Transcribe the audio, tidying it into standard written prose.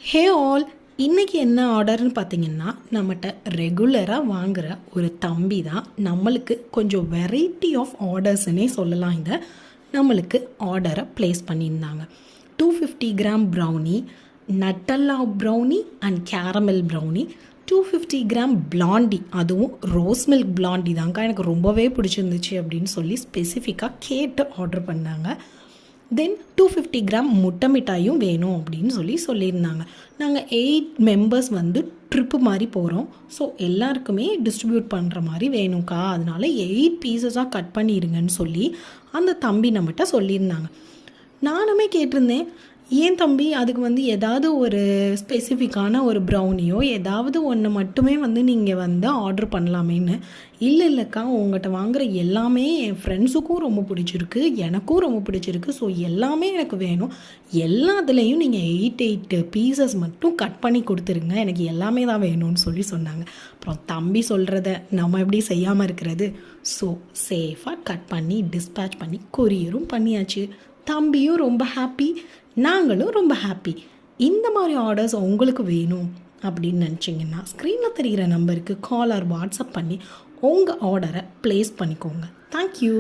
Hey all, இன்றைக்கி என்ன ஆர்டர்னு பார்த்தீங்கன்னா, நம்மகிட்ட ரெகுலராக வாங்குகிற ஒரு தம்பி தான் நம்மளுக்கு கொஞ்சம் வெரைட்டி ஆஃப் ஆர்டர்ஸ்னே சொல்லலாம். இதை நம்மளுக்கு ஆர்டரை ப்ளேஸ் பண்ணியிருந்தாங்க. 250 gram brownie, Nutella brownie and caramel brownie, 250 gram blondie, அதுவும் ரோஸ் மில்க் பிளாண்டி தாங்க எனக்கு ரொம்பவே பிடிச்சிருந்துச்சு அப்படின்னு சொல்லி ஸ்பெசிஃபிக்காக கேட்டு ஆர்டர் பண்ணாங்க. தென் 250 கிராம் முட்டை மிட்டாயும் வேணும் அப்படின்னு சொல்லியிருந்தாங்க. நாங்கள் 8 மெம்பர்ஸ் வந்து ட்ரிப்பு மாதிரி போகிறோம். ஸோ எல்லாருக்குமே டிஸ்ட்ரிபியூட் பண்ணுற மாதிரி வேணும்க்கா, அதனால 8 பீசஸாக கட் பண்ணிடுங்கன்னு சொல்லி அந்த தம்பி நம்மகிட்ட சொல்லியிருந்தாங்க. நானுமே கேட்டிருந்தேன், ஏன் தம்பி அதுக்கு வந்து ஏதாவது ஒரு ஸ்பெசிஃபிக்கான ஒரு ப்ரௌனியோ ஏதாவது ஒன்று மட்டுமே வந்து நீங்கள் வந்து ஆர்டர் பண்ணலாமேன்னு. இல்லைக்கா, உங்கள்கிட்ட வாங்குகிற எல்லாமே என் ஃப்ரெண்ட்ஸுக்கும் ரொம்ப பிடிச்சிருக்கு, எனக்கும் ரொம்ப பிடிச்சிருக்கு. ஸோ எல்லாமே எனக்கு வேணும், எல்லாத்துலேயும் நீங்கள் 8 பீசஸ் மட்டும் கட் பண்ணி கொடுத்துருங்க, எனக்கு எல்லாமே தான் வேணும்னு சொன்னாங்க. அப்புறம் தம்பி சொல்கிறத நம்ம எப்படி செய்யாமல் இருக்கிறது? ஸோ சேஃபாக கட் பண்ணி டிஸ்பேச் பண்ணி கொரியரும் பண்ணியாச்சு. தம்பியும் ரொம்ப ஹாப்பி, நாங்களும் ரொம்ப ஹாப்பி. இந்த மாதிரி ஆர்டர்ஸ் உங்களுக்கு வேணும் அப்படின்னு நினச்சிங்கன்னா ஸ்க்ரீனில் தெரிகிற நம்பருக்கு கால் ஆர் வாட்ஸ்அப் பண்ணி உங்கள் ஆர்டரை ப்ளேஸ் பண்ணிக்கோங்க. தேங்க்யூ.